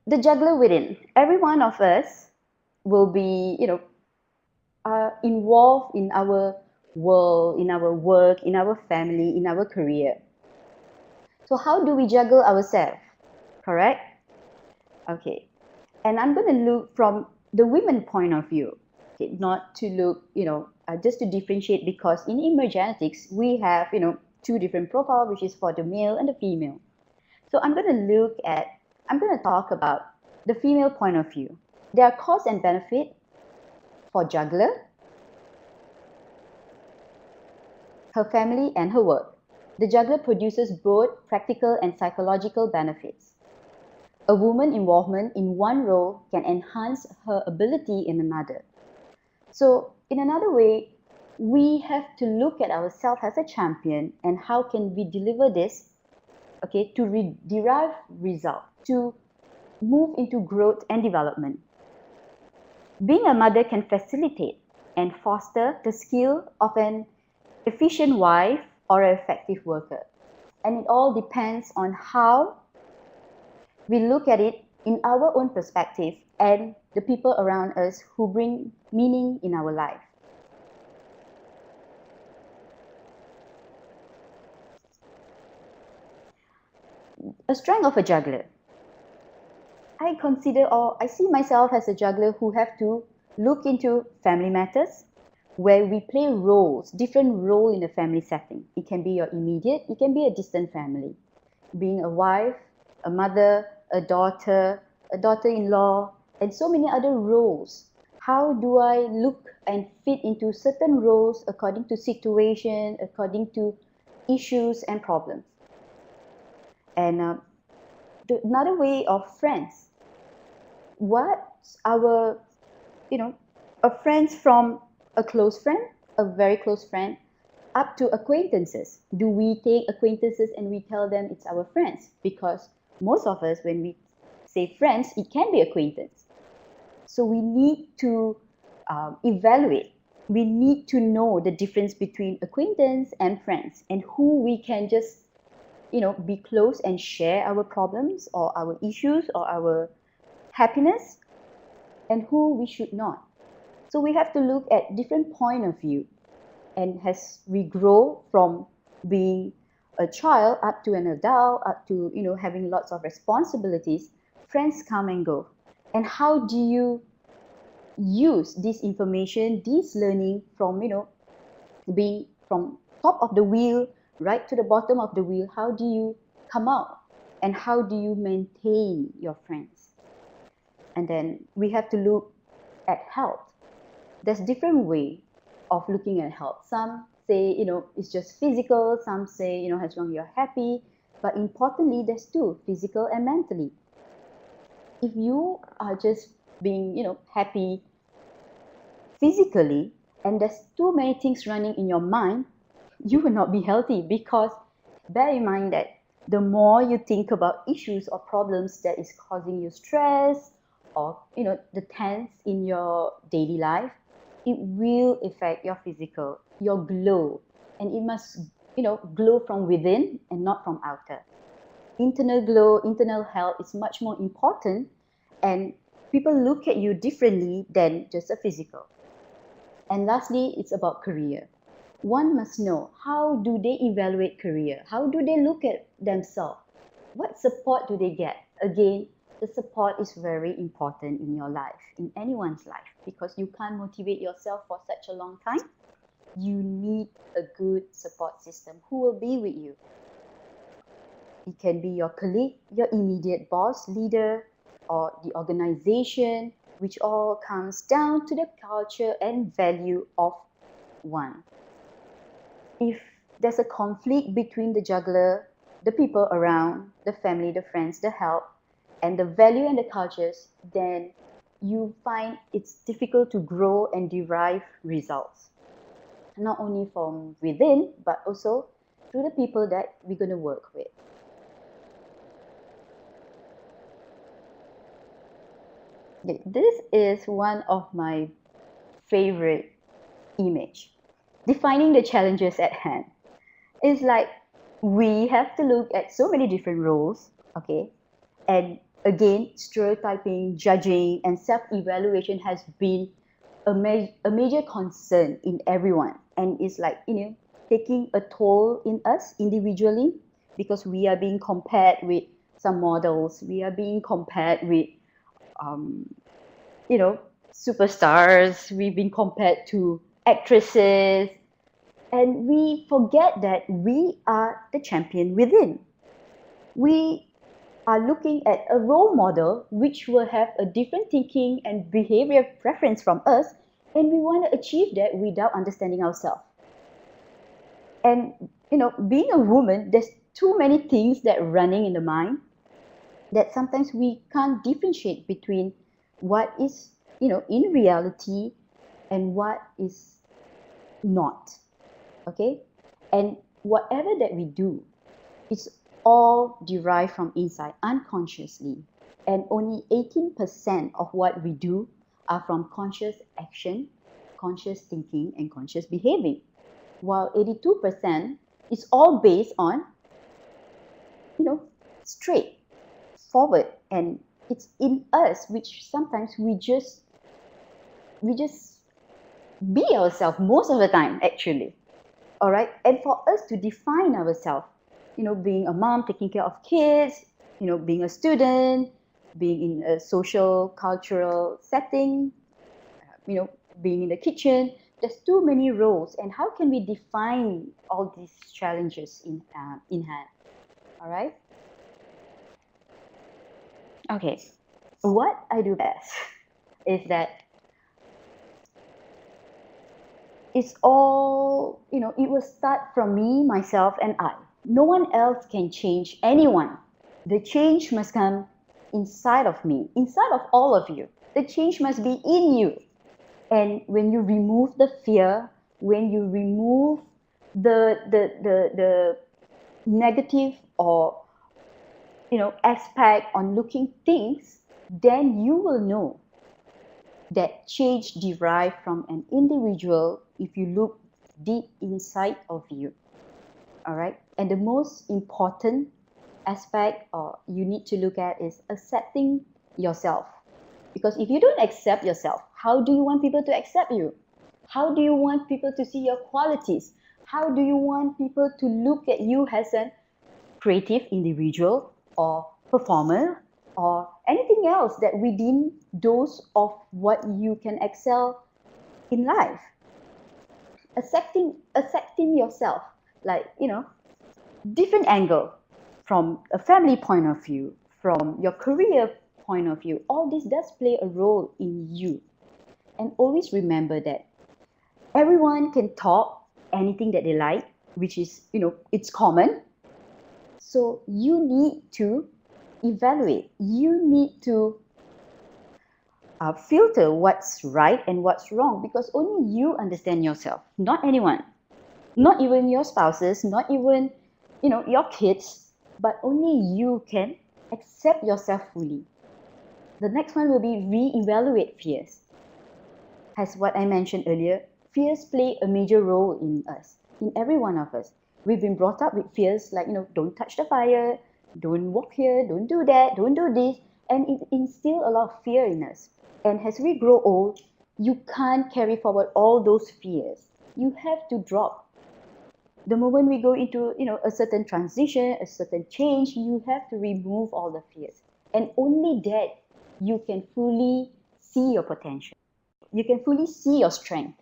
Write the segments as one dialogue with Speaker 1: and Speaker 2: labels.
Speaker 1: the juggler within. Every one of us will be, involved in our world, in our work, in our family, in our career. So how do we juggle ourselves? Correct? Okay. And I'm going to look from the women point of view, okay, not to look, just to differentiate, because in emergenetics, we have, two different profiles, which is for the male and the female. So I'm going to talk about the female point of view. There are costs and benefits for juggler, her family, and her work. The juggler produces both practical and psychological benefits. A woman's involvement in one role can enhance her ability in another. So, in another way, we have to look at ourselves as a champion and how can we deliver this, okay, to derive result, to move into growth and development. Being a mother can facilitate and foster the skill of an efficient wife or an effective worker. And it all depends on how we look at it in our own perspective and the people around us who bring meaning in our life. A strength of a juggler. I see myself as a juggler who have to look into family matters, where we play roles, different roles in a family setting. It can be your immediate, it can be a distant family. Being a wife, a mother, a daughter-in-law, and so many other roles. How do I look and fit into certain roles according to situation, according to issues and problems? And another way of friends. What's our, a friends from a close friend, a very close friend, up to acquaintances. Do we take acquaintances and we tell them it's our friends? Because most of us, when we say friends, it can be acquaintance. So we need to evaluate. We need to know the difference between acquaintance and friends, and who we can just, be close and share our problems or our issues or our happiness, and who we should not. So we have to look at different point of view. And as we grow from being a child up to an adult, up to, having lots of responsibilities, friends come and go. And how do you use this information, this learning from, being from top of the wheel right to the bottom of the wheel? How do you come out? And how do you maintain your friends? And then we have to look at health. There's different way of looking at health. Some say, it's just physical. Some say, as long as you're happy. But importantly, there's two, physical and mentally. If you are just being, happy physically, and there's too many things running in your mind, you will not be healthy, because bear in mind that the more you think about issues or problems that is causing you stress or, the tense in your daily life, it will affect your physical, your glow. And it must, glow from within and not from outer. Internal glow, internal health is much more important, and people look at you differently than just a physical. And lastly, it's about career. One must know, how do they evaluate career? How do they look at themselves? What support do they get? Again, the support is very important in your life, in anyone's life, because you can't motivate yourself for such a long time. You need a good support system who will be with you. It can be your colleague, your immediate boss, leader, or the organization, which all comes down to the culture and value of one. If there's a conflict between the juggler, the people around, the family, the friends, the help, and the value and the cultures, then you find it's difficult to grow and derive results. Not only from within, but also through the people that we're going to work with. This is one of my favorite image. Defining the challenges at hand. It's like we have to look at so many different roles, okay? And Again, stereotyping, judging, and self-evaluation has been a major concern in everyone, and it's like, taking a toll in us individually, because we are being compared with some models, we are being compared with superstars, we've been compared to actresses, and we forget that we are the champion within. We are looking at a role model which will have a different thinking and behavior preference from us, and we want to achieve that without understanding ourselves. And being a woman, there's too many things that are running in the mind that sometimes we can't differentiate between what is in reality and what is not. Okay, and whatever that we do, it's all derived from inside, unconsciously, and only 18% of what we do are from conscious action, conscious thinking, and conscious behaving, while 82% is all based on straight forward, and it's in us, which sometimes we just be ourselves most of the time, actually. All right, and for us to define ourselves, being a mom, taking care of kids, being a student, being in a social, cultural setting, being in the kitchen, there's too many roles, and how can we define all these challenges in hand? All right. Okay, what I do best is that it's all, it will start from me, myself, and I. No one else can change anyone. The change must come inside of me, inside of all of you. The change must be in you. And when you remove the fear, when you remove the negative or aspect on looking things, then you will know that change derived from an individual if you look deep inside of you. All right, and the most important aspect you need to look at is accepting yourself. Because if you don't accept yourself, how do you want people to accept you? How do you want people to see your qualities? How do you want people to look at you as a creative individual or performer or anything else that within those of what you can excel in life? Accepting yourself, like, different angle, from a family point of view, from your career point of view, all this does play a role in you. And always remember that everyone can talk anything that they like, which is, it's common. So you need to evaluate, you need to filter what's right and what's wrong, because only you understand yourself, not anyone, not even your spouses, not even your kids, but only you can accept yourself fully. The next one will be re-evaluate fears. As what I mentioned earlier, fears play a major role in us, in every one of us. We've been brought up with fears like, don't touch the fire, don't walk here, don't do that, don't do this, and it instills a lot of fear in us. And as we grow old, you can't carry forward all those fears. You have to drop. The moment we go into, a certain transition, a certain change, you have to remove all the fears. And only that you can fully see your potential. You can fully see your strength.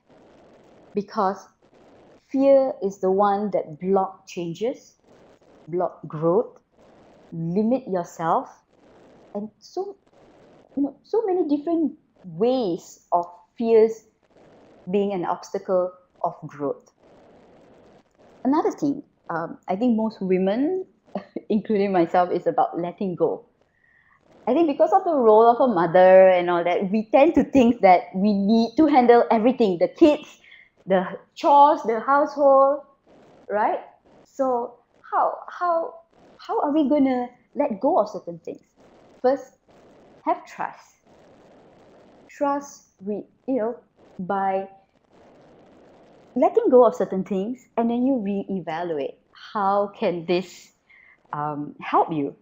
Speaker 1: Because fear is the one that block changes, block growth, limit yourself, and so many different ways of fears being an obstacle of growth. Another thing, I think most women, including myself, is about letting go. I think because of the role of a mother and all that, we tend to think that we need to handle everything, the kids, the chores, the household, right? So how are we gonna let go of certain things? First, have trust. Trust by letting go of certain things, and then you re-evaluate. How can this help you?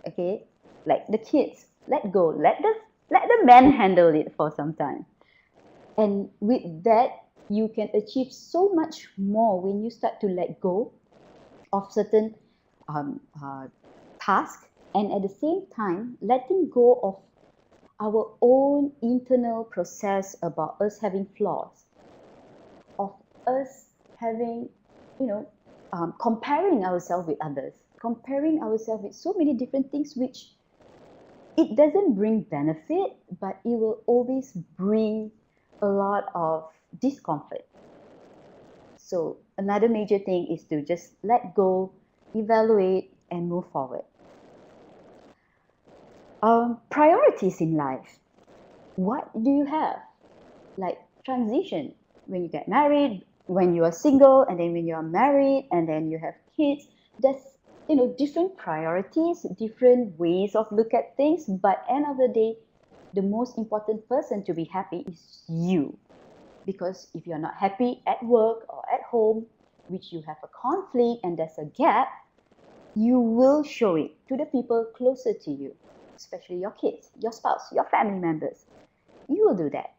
Speaker 1: Okay, like the kids. let go, let the man handle it for some time. And with that, you can achieve so much more when you start to let go of certain tasks, and at the same time letting go of our own internal process about us having flaws, of us having, comparing ourselves with others, comparing ourselves with so many different things, which it doesn't bring benefit, but it will always bring a lot of discomfort. So another major thing is to just let go, evaluate, and move forward. Priorities in life. What do you have? Like transition, when you get married, when you are single, and then when you are married, and then you have kids. There's different priorities, different ways of look at things, but end of the day, the most important person to be happy is you. Because if you're not happy at work or at home, which you have a conflict and there's a gap, you will show it to the people closer to you, especially your kids, your spouse, your family members. You will do that.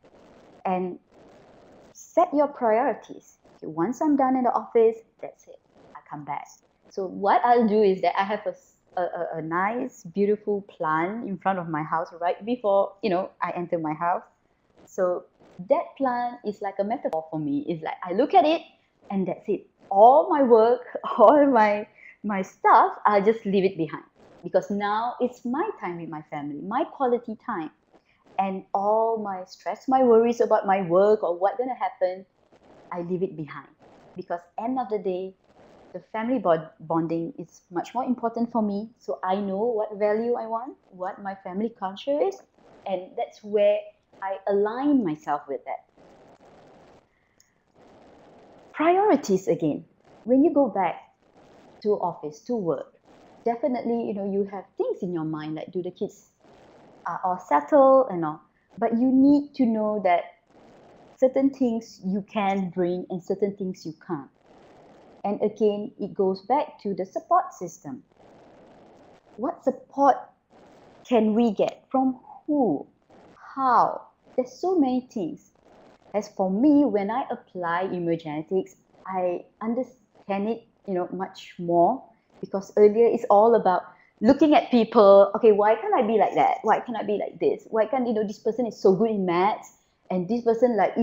Speaker 1: And set your priorities. Okay, once I'm done in the office, that's it. I come back. So what I'll do is that I have a nice, beautiful plant in front of my house right before, I enter my house. So that plant is like a metaphor for me. It's like I look at it and that's it. All my work, all my stuff, I'll just leave it behind. Because now it's my time with my family, my quality time. And all my stress, my worries about my work or what's going to happen, I leave it behind. Because end of the day, the family bonding is much more important for me. So I know what value I want, what my family culture is, and that's where I align myself with that. Priorities again. When you go back to office, to work, definitely, you have things in your mind, like do the kids are all settled and all. But you need to know that certain things you can bring and certain things you can't. And again, it goes back to the support system. What support can we get? From who? How? There's so many things. As for me, when I apply emergenetics, I understand it, much more, because earlier it's all about looking at people. Okay, why can't I be like that? Why can't I be like this? Why can't, this person is so good in maths, and this person, like,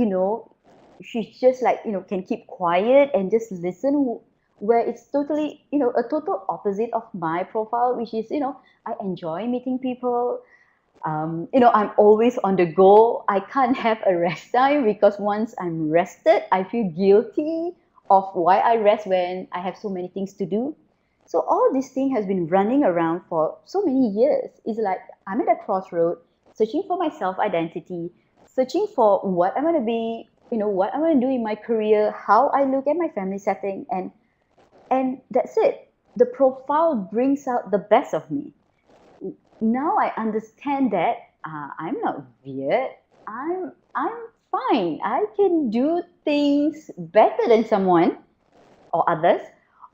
Speaker 1: she's just like, can keep quiet and just listen, where it's totally, a total opposite of my profile, which is, I enjoy meeting people. I'm always on the go. I can't have a rest time, because once I'm rested, I feel guilty of why I rest when I have so many things to do. So all this thing has been running around for so many years. It's like I'm at a crossroad, searching for my self-identity, searching for what I'm going to be, what I'm going to do in my career, how I look at my family setting, and that's it. The profile brings out the best of me. Now I understand that I'm not weird. I'm fine. I can do things better than someone or others,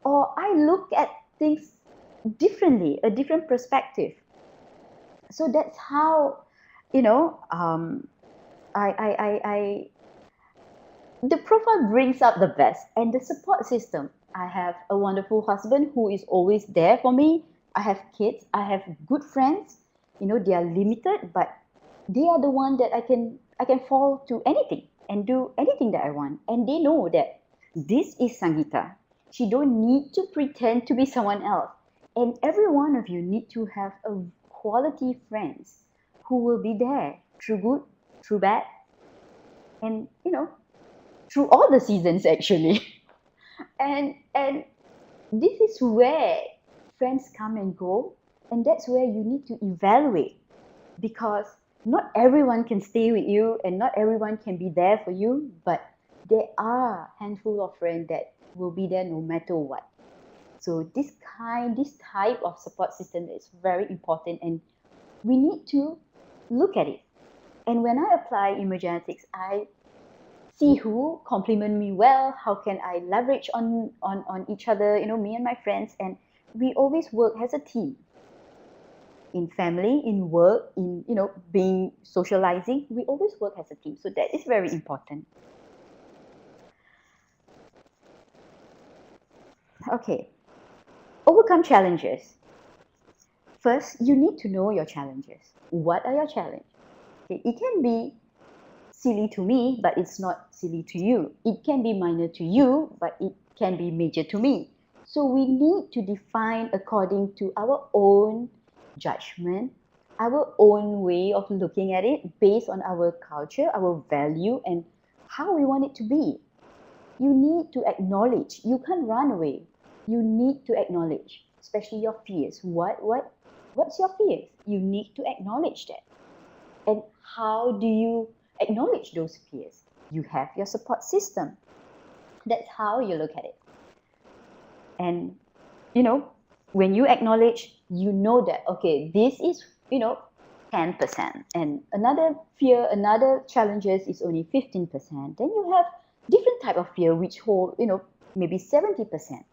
Speaker 1: or I look at things differently, a different perspective. So that's how, the profile brings out the best. And the support system. I have a wonderful husband who is always there for me. I have kids. I have good friends. They are limited, but they are the one that I can fall to anything and do anything that I want. And they know that this is Sangeeta. She don't need to pretend to be someone else. And every one of you need to have a quality friends who will be there through good, through bad, and through all the seasons actually. and this is where friends come and go, and that's where you need to evaluate, because not everyone can stay with you and not everyone can be there for you, but there are a handful of friends that will be there no matter what. So this type of support system is very important, and we need to look at it. And when I apply emergenetics, I see who compliment me well, how can I leverage on each other, me and my friends, and we always work as a team. in family, in work, in being socializing. We always work as a team, so that is very important. Okay, overcome challenges. First, you need to know your challenges. What are your challenges? Okay, it can be silly to me, but it's not silly to you. It can be minor to you, but it can be major to me. So we need to define according to our own judgment, our own way of looking at it based on our culture, our value, and how we want it to be. You need to acknowledge. You can't run away. You need to acknowledge, especially your fears. What's your fears? You need to acknowledge that. And how do you acknowledge those fears? You have your support system. That's how you look at it. And when you acknowledge, you know that, okay, this is 10%, and another fear, another challenges is only 15%. Then you have different type of fear which hold maybe 70%.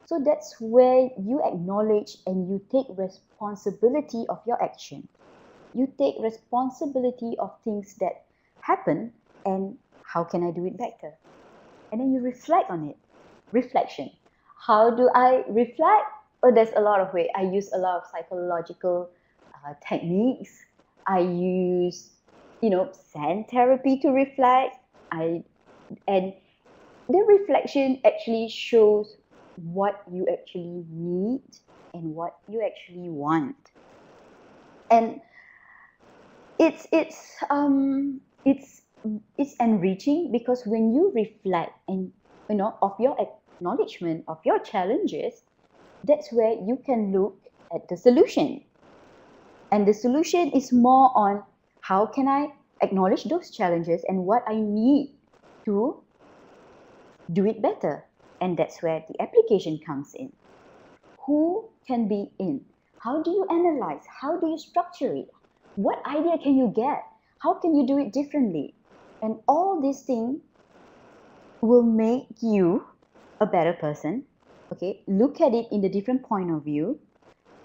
Speaker 1: So that's where you acknowledge and you take responsibility of your action. You take responsibility of things that happen and how can I do it better? And then you reflect on it. Reflection. How do I reflect? Oh, there's a lot of ways. I use a lot of psychological techniques. I use, sand therapy to reflect. And the reflection actually shows what you actually need and what you actually want. And it's enriching because when you reflect and of your acknowledgement of your challenges, that's where you can look at the solution. And the solution is more on how can I acknowledge those challenges and what I need to do it better. And that's where the application comes in. Who can be in? How do you analyze? How do you structure it? What idea can you get? How can you do it differently? And all these things will make you a better person. Okay, look at it in the different point of view.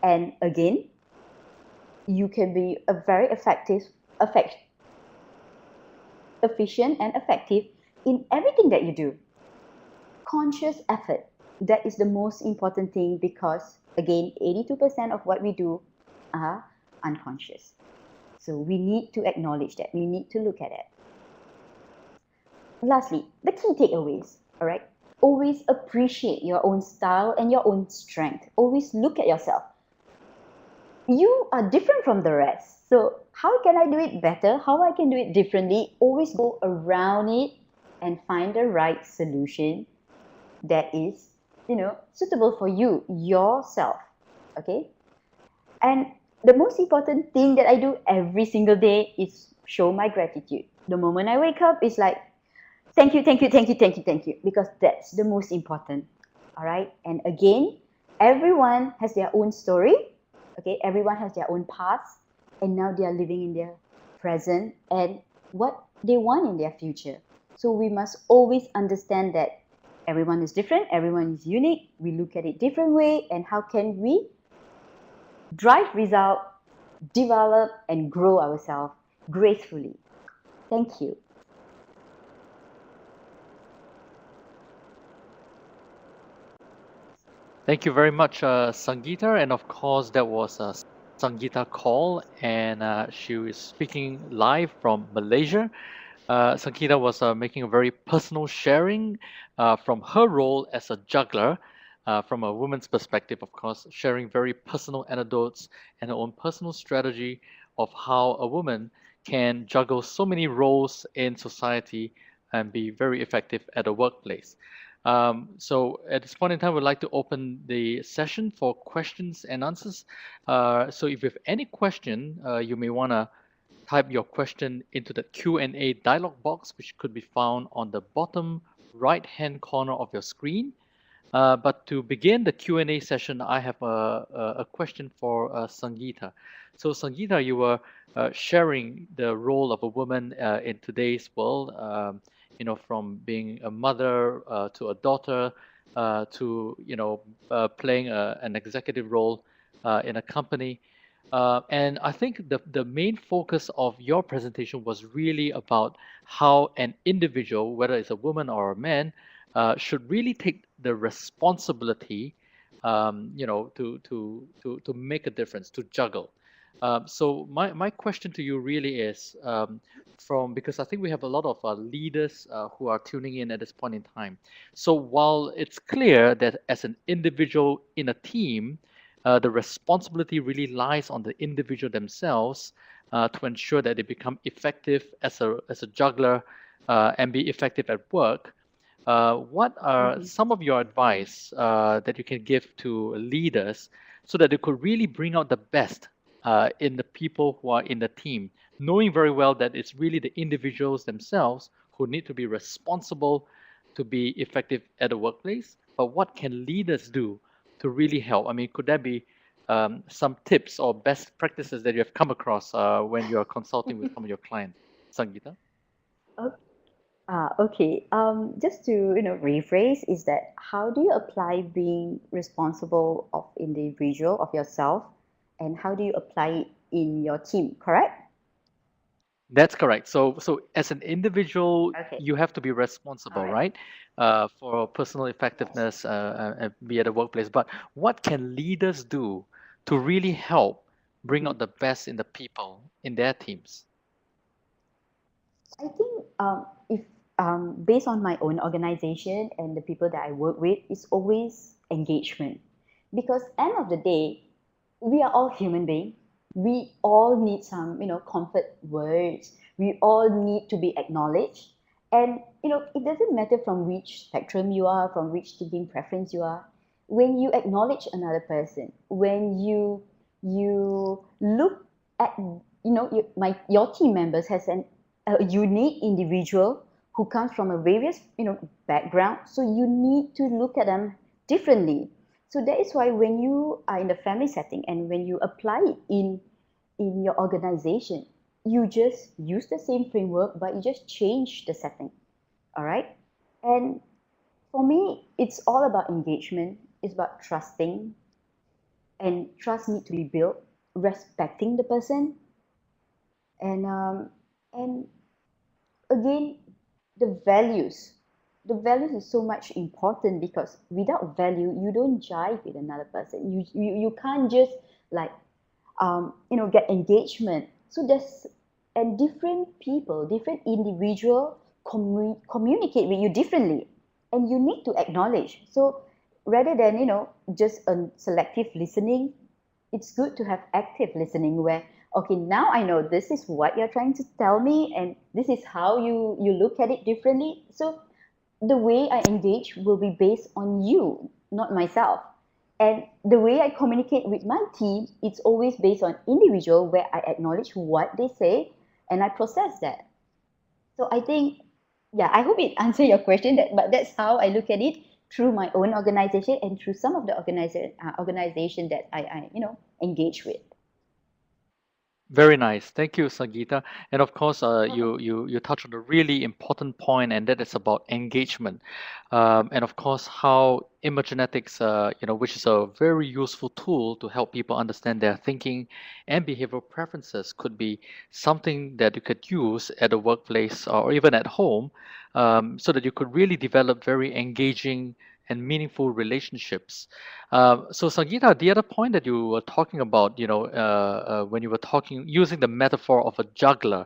Speaker 1: And again, you can be a very efficient and effective in everything that you do. Conscious effort, that is the most important thing because, again, 82% of what we do are unconscious. So we need to acknowledge that. We need to look at it. Lastly, the key takeaways, all right? Always appreciate your own style and your own strength. Always look at yourself. You are different from the rest. So how can I do it better? How I can do it differently? Always go around it and find the right solution that is, suitable for you, yourself, okay? And the most important thing that I do every single day is show my gratitude. The moment I wake up, it's like, thank you, because that's the most important, all right? And again, everyone has their own story, okay? Everyone has their own past, and now they are living in their present and what they want in their future. So we must always understand that everyone is different, everyone is unique. We look at it different way, and how can we drive result, develop, and grow ourselves gracefully. Thank you.
Speaker 2: Thank you very much, Sangeeta. And of course, that was a Sangeeta call, and she is speaking live from Malaysia. Sangeeta was making a very personal sharing from her role as a juggler, from a woman's perspective, of course, sharing very personal anecdotes and her own personal strategy of how a woman can juggle so many roles in society and be very effective at a workplace. So at this point in time, we'd like to open the session for questions and answers. So if you have any question, you may want to type your question into the Q&A dialog box, which could be found on the bottom right-hand corner of your screen. But to begin the Q&A session, I have a question for Sangeeta. So Sangeeta, you were sharing the role of a woman in today's world, from being a mother to a daughter to, playing an executive role in a company. And I think the main focus of your presentation was really about how an individual, whether it's a woman or a man, should really take the responsibility, to make a difference, to juggle. So my question to you really is, because I think we have a lot of leaders who are tuning in at this point in time. So while it's clear that as an individual in a team, the responsibility really lies on the individual themselves to ensure that they become effective as a juggler and be effective at work. What are
Speaker 1: Mhm.
Speaker 2: some of your advice that you can give to leaders so that they could really bring out the best in the people who are in the team, knowing very well that it's really the individuals themselves who need to be responsible to be effective at the workplace? But what can leaders do to really help? I mean, could there be some tips or best practices that you have come across when you are consulting with some of your clients, Sangeeta?
Speaker 1: Oh, okay. Just to rephrase, is that how do you apply being responsible of individual of yourself, and how do you apply it in your team? Correct?
Speaker 2: That's correct. So as an individual,
Speaker 1: Okay.
Speaker 2: you have to be
Speaker 1: All
Speaker 2: responsible,
Speaker 1: right.
Speaker 2: right? For personal
Speaker 1: Yes.
Speaker 2: effectiveness, be at the workplace. But what can leaders do to really help bring
Speaker 1: Mhm.
Speaker 2: out the best in the people in their teams?
Speaker 1: I think if based on my own organization and the people that I work with, it's always engagement. Because end of the day, we are all human beings. We all need some, comfort words. We all need to be acknowledged. And, it doesn't matter from which spectrum you are, from which thinking preference you are. When you acknowledge another person, when you look at, your team members has a unique individual who comes from a various, background. So you need to look at them differently. So that is why when you are in the family setting and when you apply it in your organization, you just use the same framework, but you just change the setting. All right. And for me, it's all about engagement. It's about trusting, and trust need to be built, respecting the person, and again, the values. The values is so much important because without value, you don't jive with another person. You can't just like get engagement. So there's and different people, different individual communicate with you differently, and you need to acknowledge. So rather than just a selective listening, it's good to have active listening where, okay, now I know this is what you're trying to tell me, and this is how you look at it differently. So the way I engage will be based on you, not myself. And the way I communicate with my team, it's always based on individual where I acknowledge what they say and I process that. So I think, yeah, I hope it answered your question. But that's how I look at it through my own organization and through some of the organization that I engage with.
Speaker 2: Very nice. Thank you, Sangeeta. And of course,
Speaker 1: Mhm.
Speaker 2: you touch on a really important point, and that is about engagement. And of course, how imagenetics, which is a very useful tool to help people understand their thinking and behavioral preferences, could be something that you could use at the workplace or even at home, so that you could really develop very engaging and meaningful relationships. So Sangeeta, the other point that you were talking about, when you were talking using the metaphor of a juggler,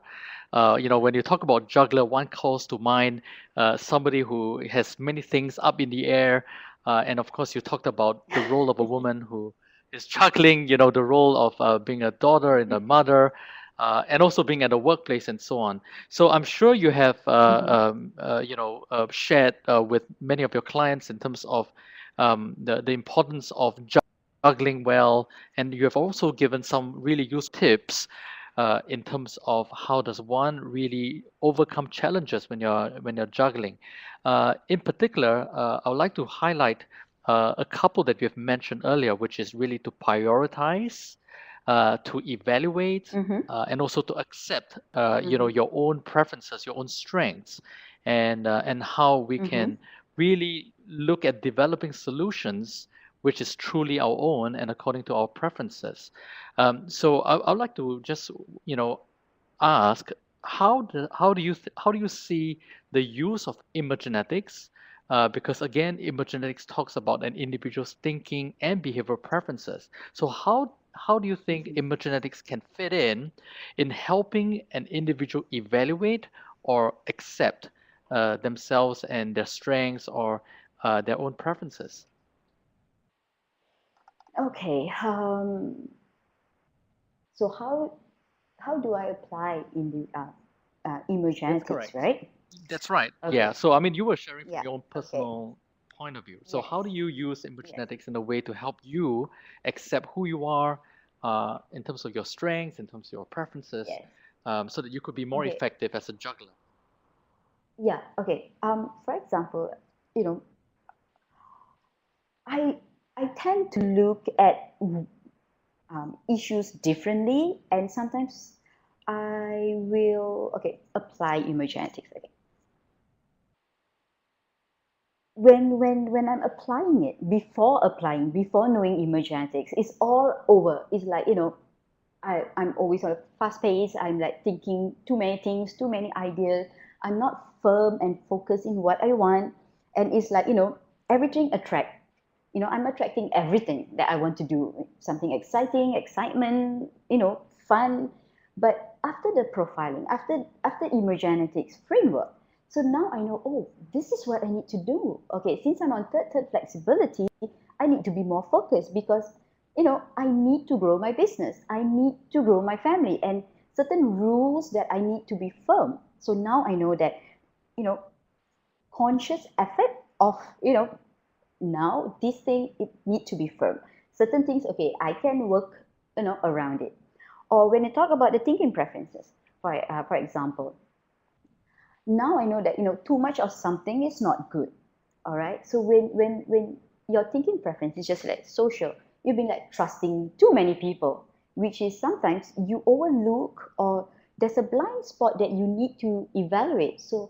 Speaker 2: when you talk about juggler, one calls to mind somebody who has many things up in the air, and of course you talked about the role of a woman who is juggling, the role of being a daughter and a mother. And also being at a workplace and so on. So I'm sure you have,
Speaker 1: Mhm.
Speaker 2: shared with many of your clients in terms of the importance of juggling well, and you have also given some really useful tips in terms of how does one really overcome challenges when you're juggling. In particular, I would like to highlight a couple that you have mentioned earlier, which is really to prioritize, to evaluate,
Speaker 1: Mhm.
Speaker 2: and also to accept,
Speaker 1: Mhm.
Speaker 2: your own preferences, your own strengths, and how we
Speaker 1: Mhm.
Speaker 2: can really look at developing solutions which is truly our own and according to our preferences. So I'd like to just, ask how do you see the use of imagenetics? Because again, imagenetics talks about an individual's thinking and behavioral preferences. So how do you think
Speaker 1: Mhm.
Speaker 2: imagenetics can fit in helping an individual evaluate or accept themselves and their strengths or their own preferences?
Speaker 1: Okay. So how do I apply in the
Speaker 2: That's
Speaker 1: emergenetics,
Speaker 2: correct.
Speaker 1: right?
Speaker 2: That's right. Yeah.
Speaker 1: Okay.
Speaker 2: So, I mean, you were sharing from
Speaker 1: Yeah.
Speaker 2: your own
Speaker 1: Okay.
Speaker 2: personal point of view. So,
Speaker 1: Yes.
Speaker 2: how do you use
Speaker 1: Yes.
Speaker 2: epigenetics in a way to help you accept who you are in terms of your strengths, in terms of your preferences,
Speaker 1: Yes.
Speaker 2: so that you could be more
Speaker 1: Okay.
Speaker 2: effective as a juggler?
Speaker 1: Yeah. Okay. For example, you know, I I tend to look at issues differently, and sometimes I will apply emergenetics. Okay. When I'm applying it, before knowing emergenetics, it's all over. It's like, I'm always on a fast pace. I'm like thinking too many things, too many ideas. I'm not firm and focused in what I want. And it's like, everything attract. I'm attracting everything that I want to do. Something exciting, excitement, fun. But after the profiling, after emergenetics framework, so now I know, oh, this is what I need to do. Okay, since I'm on third flexibility, I need to be more focused because I need to grow my business. I need to grow my family and certain rules that I need to be firm. So now I know that, you know, conscious effort of, now this thing, it need to be firm. Certain things, okay, I can work, around it. Or when I talk about the thinking preferences, for example, now I know that too much of something is not good. All right. So when your thinking preference is just like social, you've been like trusting too many people, which is sometimes you overlook or there's a blind spot that you need to evaluate. So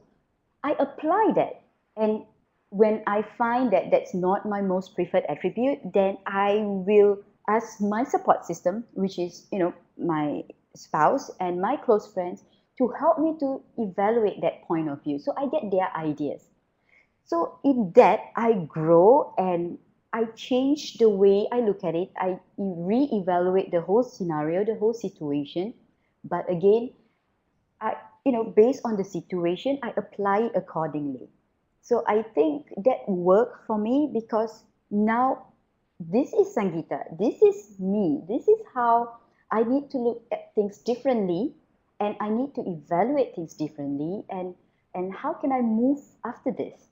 Speaker 1: I apply that, and when I find that that's not my most preferred attribute, then I will ask my support system, which is my spouse and my close friends, to help me to evaluate that point of view. So I get their ideas. So in that, I grow and I change the way I look at it. I re-evaluate the whole scenario, the whole situation. But again, based on the situation, I apply it accordingly. So I think that worked for me because now this is Sangeeta, this is me, this is how I need to look at things differently, and I need to evaluate things differently, and how can I move after this?